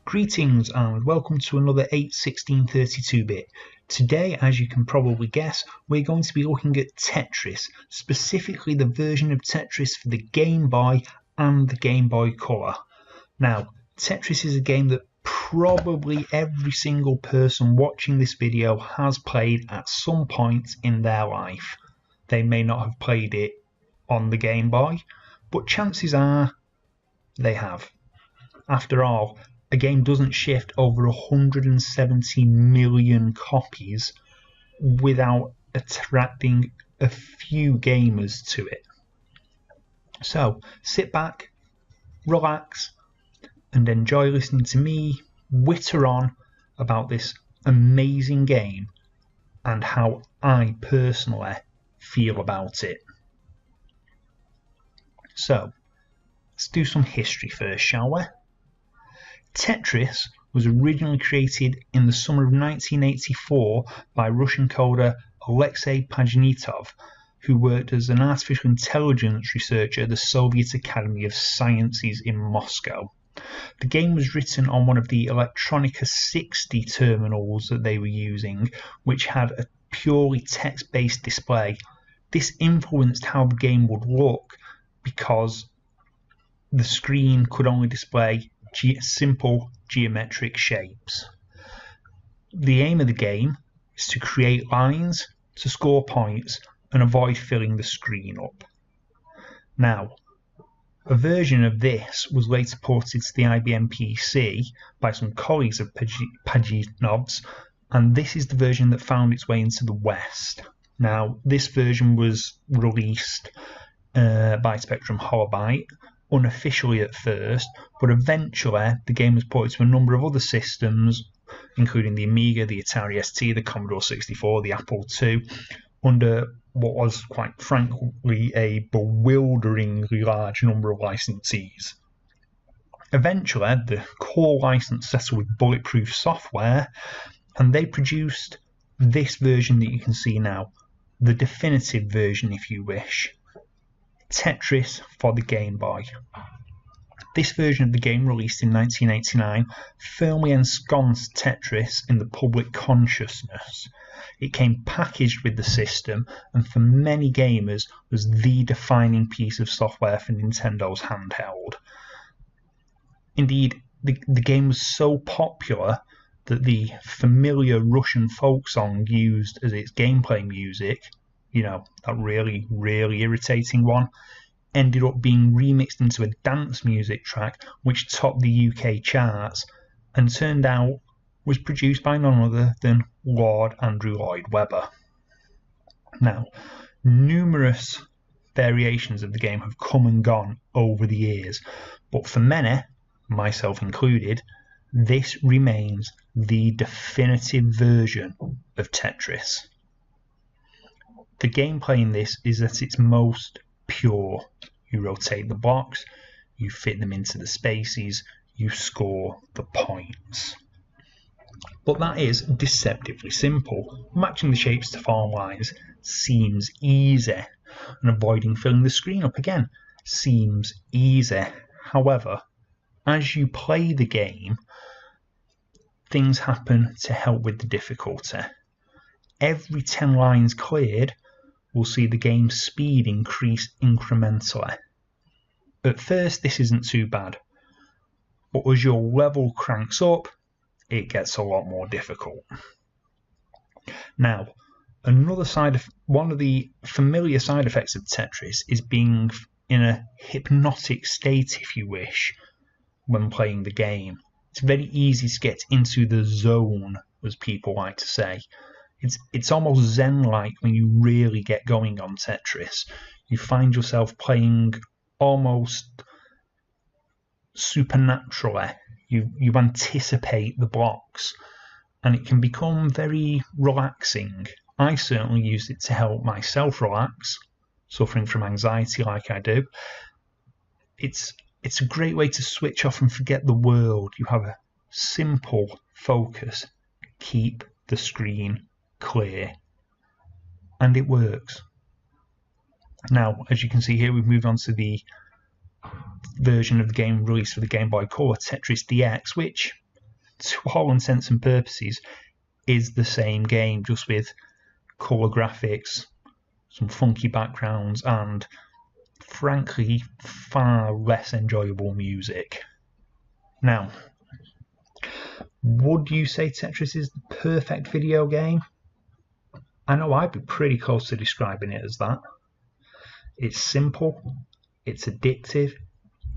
Greetings and welcome to another 8/16/32-bit. Today, as you can probably guess, we're going to be looking at Tetris, specifically the version of Tetris for the Game Boy and the Game Boy Color. Now, Tetris is a game that probably every single person watching this video has played at some point in their life. They may not have played it on the Game Boy, but chances are they have. After all, a game doesn't shift over 170 million copies without attracting a few gamers to it. So sit back, relax, and enjoy listening to me witter on about this amazing game and how I personally feel about it. So let's do some history first, shall we? Tetris was originally created in the summer of 1984 by Russian coder Alexei Pajitnov, who worked as an artificial intelligence researcher at the Soviet Academy of Sciences in Moscow. The game was written on one of the Electronica 60 terminals that they were using, which had a purely text-based display. This influenced how the game would look because the screen could only display simple geometric shapes. The aim of the game is to create lines, to score points, and avoid filling the screen up. Now, a version of this was later ported to the IBM PC by some colleagues of Pajitnov's, and this is the version that found its way into the West. Now, this version was released by Spectrum Holobyte, unofficially at first, but eventually the game was ported to a number of other systems, including the Amiga, the Atari ST, the Commodore 64, the Apple II, under what was, quite frankly, a bewilderingly large number of licensees. Eventually, the core license settled with Bulletproof Software, and they produced this version that you can see now, the definitive version, if you wish. Tetris for the Game Boy. This version of the game, released in 1989, firmly ensconced Tetris in the public consciousness. It came packaged with the system, and for many gamers was the defining piece of software for Nintendo's handheld. Indeed, the game was so popular that the familiar Russian folk song used as its gameplay music, that really, really irritating one, ended up being remixed into a dance music track which topped the UK charts and turned out was produced by none other than Lord Andrew Lloyd Webber. Now, numerous variations of the game have come and gone over the years, but for many, myself included, this remains the definitive version of Tetris. The gameplay in this is at its most pure. You rotate the blocks, you fit them into the spaces, you score the points. But that is deceptively simple. Matching the shapes to form lines seems easy, and avoiding filling the screen up again seems easy. However, as you play the game, things happen to help with the difficulty. Every 10 lines cleared will see the game's speed increase incrementally. At first, this isn't too bad, but as your level cranks up, it gets a lot more difficult. Now, one of the familiar side effects of Tetris is being in a hypnotic state, if you wish, when playing the game. It's very easy to get into the zone, as people like to say. It's almost zen-like when you really get going on Tetris. You find yourself playing almost supernaturally. You anticipate the blocks, and it can become very relaxing. I certainly used it to help myself relax, suffering from anxiety like I do. It's a great way to switch off and forget the world. You have a simple focus. Keep the screen clear, and it works. Now, as you can see here, we've moved on to the version of the game released for the Game Boy Color, Tetris DX, which to all intents and purposes, is the same game, just with colour graphics, some funky backgrounds, and frankly far less enjoyable music. Now, would you say Tetris is the perfect video game? I know I'd be pretty close to describing it as that. It's simple, it's addictive,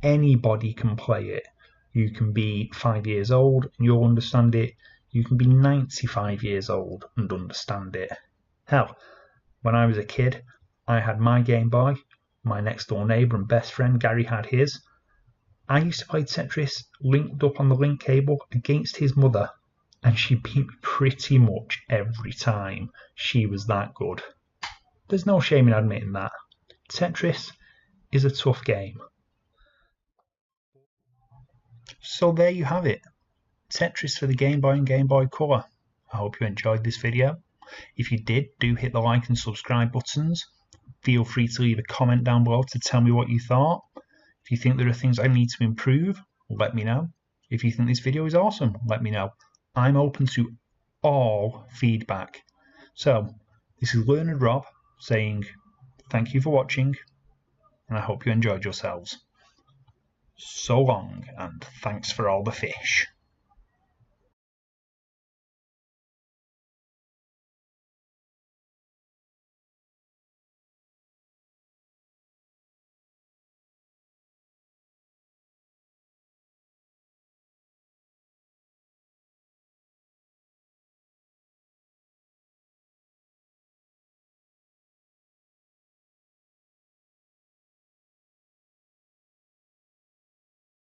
anybody can play it. You can be 5 years old and you'll understand it. You can be 95 years old and understand it. Hell, when I was a kid, I had my Game Boy, my next door neighbour and best friend Gary had his. I used to play Tetris linked up on the link cable against his mother, and she beat me pretty much every time. She was that good. There's no shame in admitting that. Tetris is a tough game. So there you have it. Tetris for the Game Boy and Game Boy Color. I hope you enjoyed this video. If you did, do hit the like and subscribe buttons. Feel free to leave a comment down below to tell me what you thought. If you think there are things I need to improve, let me know. If you think this video is awesome, let me know. I'm open to all feedback. So, this is Learned Rob saying thank you for watching, and I hope you enjoyed yourselves. So long, and thanks for all the fish.